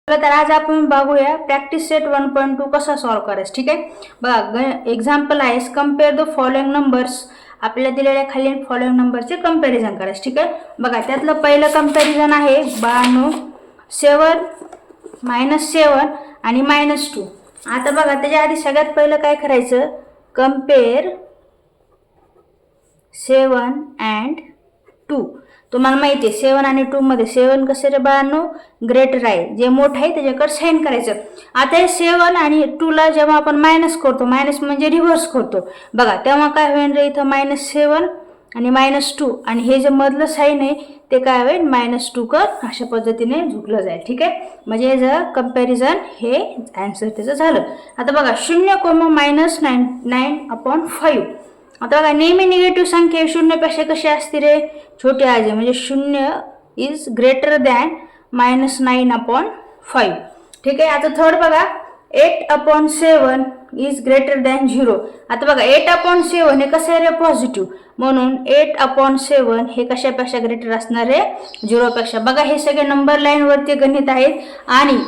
तर आज आपण बघूया प्रॅक्टिस सेट 1.2 कसा सॉल्व करायचं. ठीक आहे, बघा एक्झाम्पल आहे कम्पेअर द फॉलोइंग नंबर्स. आपल्याला दिलेल्या खाली फॉलोइंग नंबरचे कंपॅरिझन करायचं. ठीक आहे, बघा त्यातलं पहिलं कंपॅरिझन आहे 92 7 -7 आणि -2. आता बघा त्याच्या आधी सगळ्यात पहिलं काय करायचं, कंपेअर 7 and 2. तुम्हाला माहिती आहे 7 आणि 2 मध्ये 7 कसं रे बाळांनो, ग्रेटर आहे, जे मोठं आहे त्याच्याकडे साइन करायचं. आता हे 7 आणि 2 ला जेव्हा आपण मायनस करतो, मायनस म्हणजे रिव्हर्स करतो बघा, तेव्हा काय होईल रे, इथं -7 आणि -2 आणि हे जे मधलं साइन आहे ते काय होईल -2 कर, अशा पद्धतीने झुकलं जाईल. ठीक आहे, म्हणजे याचं कंपॅरिझन हे आन्सर त्याचं झालं. आता बघा 0,-9/5. आता बघा नेहमी निगेटिव्ह संख्या 0 पेक्षा कशी असते रे, छोटी आहे, म्हणजे 0 इज ग्रेटर दॅन -9/5. ठीक आहे, आता थर्ड बघा 8/7 इज ग्रेटर दॅन 0. आता बघा 8/7 हे कसं आहे रे, पॉझिटिव्ह, म्हणून 8/7 हे कशापेक्षा ग्रेटर असणार आहे, 0 पेक्षा. बघा हे सगळे नंबर लाईन वरती गणित आहेत आणि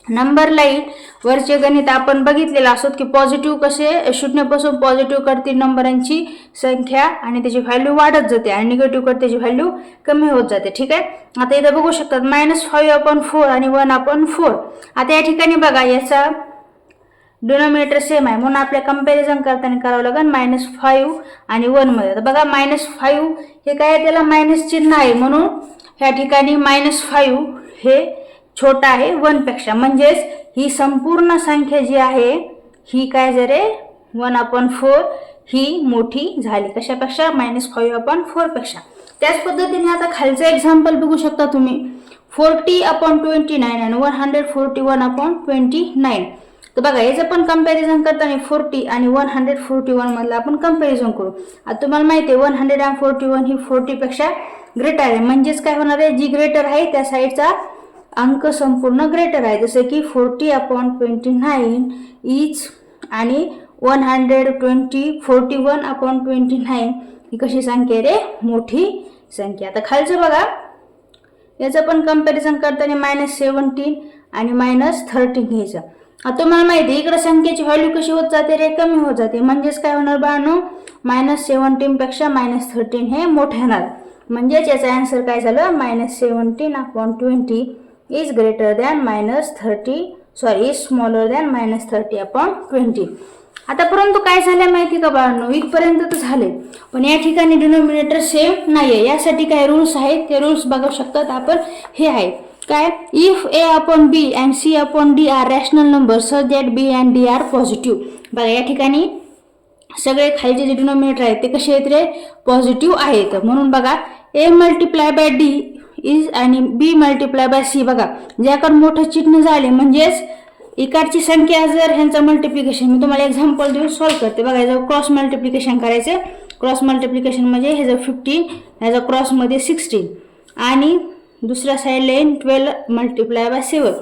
नंबर लाईन वरचे गणित आपण बघितलेलं असत की पॉझिटिव्ह कसे 0 पासून पॉझिटिव्ह करतील नंबरांची संख्या आणि त्याची व्हॅल्यू वाढत जाते आणि निगेटिव्ह करते त्याची व्हॅल्यू कमी होत जाते. ठीक आहे, आता इथे बघू शकतात -5/4 आणि 1/4. आता या ठिकाणी बघा याचा डिनोमिनेटर सेम आहे, म्हणून आपल्या कंपॅरिझन करताना करावं लागेल -5 आणि 1 मध्ये. तर बघा -5 हे काय, त्याला मायनस चिन्ह आहे, म्हणून ह्या ठिकाणी -5 हे छोटा आहे 1 पेक्षा, म्हणजेच ही संपूर्ण संख्या जी आहे ही काय जरे 1/4 ही मोठी झाली, कशापेक्षा, -5/4 पेक्षा. त्याच पद्धतीने आता खालचं एक्झाम्पल बघू शकता तुम्ही 40/29 आणि 141/29. तर बघा याचं पण कंपॅरिझन करताना 40 आणि 141 मधलं आपण कंपॅरिझन करू. आता तुम्हाला माहिती आहे 141 ही 40 पेक्षा ग्रेटर आहे, म्हणजेच काय होणार आहे, जी ग्रेटर आहे त्या साईडचा अंक संपूर्ण ग्रेटर आहे, जसे की 40/29 इज आणि 41/29 ही कशी संख्या आहे रे, मोठी संख्या. आता खालचं बघा याचं पण कंपॅरिझन करताना -17 आणि -13 घ्यायचं. आता तुम्हाला माहिती इकडे संख्येची व्हॅल्यू कशी होत जाते रे, कमी होत जाते, म्हणजेच काय होणार बाळांनो, -17 पेक्षा -13 हे मोठे होणार, म्हणजेच याचा आन्सर काय झालं, -17/20 is greater than is smaller than -30/20. आता परंतु काय झालं माहिती का बाळांनो, इथपर्यंत तर झाले, पण या ठिकाणी डिनोमिनेटर सेम नाहीये, यासाठी काय रूल्स आहेत, ते रूल्स बघू शकतात आपण. हे आहे काय, if A/B and C/D are rational number such that B and D are positive. बघा या ठिकाणी सगळे खालचे जे डिनोमिनेटर आहेत ते कसे आहेत रे, पॉझिटिव्ह आहेत, म्हणून बघा A × D इज आणि B × C. बघा ज्याकडे मोठं चिन्ह झाले म्हणजेच इकडची संख्या जर ह्यांचं मल्टिप्लिकेशन, मी तुम्हाला एक्झाम्पल देऊन सॉल्व्ह करते. बघा याचं क्रॉस मल्टिप्लिकेशन करायचं, क्रॉस मल्टिप्लिकेशन म्हणजे ह्याचं 15, ह्याचा क्रॉसमध्ये 16 आणि दुसऱ्या साईडला येईल 12 × 7.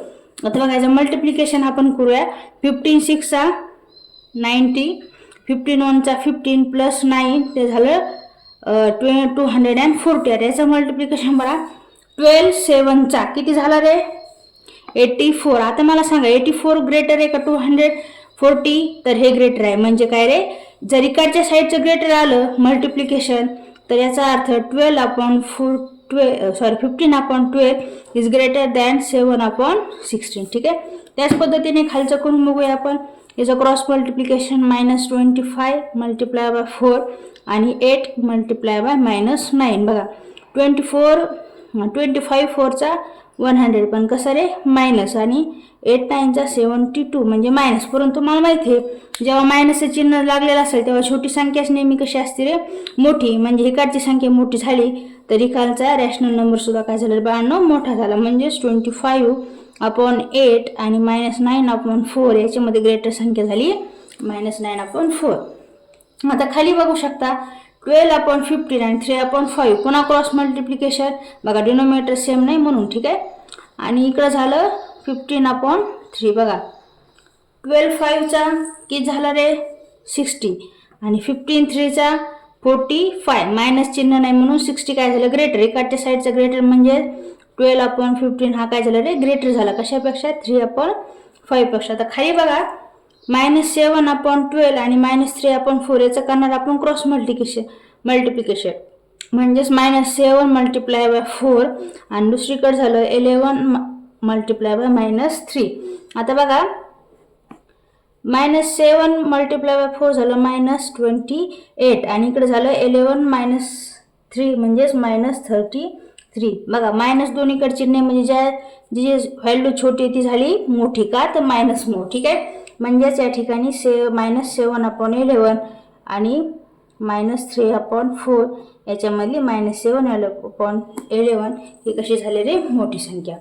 आता बघा याचं मल्टिप्लिकेशन आपण करूया, 15 6 90, 15 1 15 + 9 ते झालं 240. याचं मल्टिप्लिकेशन बघा 12 7 किती झालं रे, 84. आता मला सांगा 84 ग्रेटर आहे का 240, तर हे ग्रेटर आहे, म्हणजे काय रे, जर इकडच्या साईडचं ग्रेटर आलं मल्टिप्लिकेशन तर याचा अर्थ 15/12 इज ग्रेटर दॅन 7/16. ठीक आहे, त्याच पद्धतीने खालचं करून बघूया आपण. याचं क्रॉस मल्टिप्लिकेशन -25 × 4 आणि 8 × -9. बघा 25 4 100 पण कसं रे मायनस, आणि 8 9 72 म्हणजे मायनस. परंतु मला माहिती आहे जेव्हा मायनसचं चिन्ह लागलेलं असेल तेव्हा छोटी संख्याच नेहमी कशी असते रे, मोठी, म्हणजे इकडची संख्या मोठी झाली तर इकडचा रॅशनल नंबर सुद्धा काय झालं बाळांनो, मोठा झाला, म्हणजेच 25/8 आणि -9/4 याच्यामध्ये ग्रेटर संख्या झाली -9/4. आता खाली बघू शकता 12/15 आणि 3/5 पुन्हा क्रॉस मल्टिप्लिकेशन, बघा डिनोमिनेटर सेम नाही म्हणून. ठीक आहे, आणि इकडं झालं 15/3. बघा 12 5 किती झालं रे, 60 आणि 15 3 45, मायनस चिन्ह नाही म्हणून 60 काय झालं ग्रेटर, इकडच्या साईडचं ग्रेटर म्हणजे 12/15 हा काय झाला रे ग्रेटर झाला कशापेक्षा 3/5 पेक्षा. आता खाली बघा -7/12 आणि -3/4 याचं करणार आपण क्रॉस मल्टिप्लिकेशन म्हणजेच -7 × 4 आणि दुसरीकडे झालं 11 × -3. आता बघा -7 × 4 झालं -28 आणि इकडे झालं 11 - 3 म्हणजेच -33. बघा मायनस दोन्हीकडे चिन्ह म्हणजे जी व्हॅल्यू छोटी ती झाली मोठी का तर मायनस मोठी. ठीक आहे म्हणजेच या ठिकाणी -7/11 आणि -3/4 याच्यामधली -7/11 ही कशी झाली रे मोठी संख्या.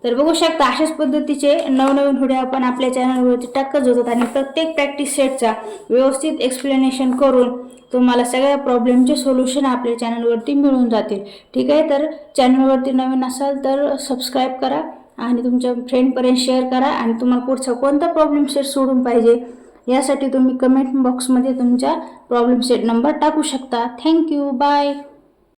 तर बघू शकता अशाच पद्धतीचे नवनवीन व्हिडिओ आपण आपल्या चॅनलवरती टाकत जातात आणि प्रत्येक प्रॅक्टिस सेटचा व्यवस्थित एक्सप्लेनेशन करून तुम्हाला सगळ्या प्रॉब्लेमचे सोल्युशन आपल्या चॅनलवरती मिळून जातील. ठीक आहे तर चॅनलवरती नवीन असाल तर सबस्क्राईब करा आणि तुमच्या फ्रेंडपर्यंत शेअर करा आणि तुम्हाला पुढचा कोणता प्रॉब्लेम सेट सोडून पाहिजे यासाठी तुम्ही कमेंट बॉक्समध्ये तुमच्या प्रॉब्लेम सेट नंबर टाकू शकता. Thank you bye.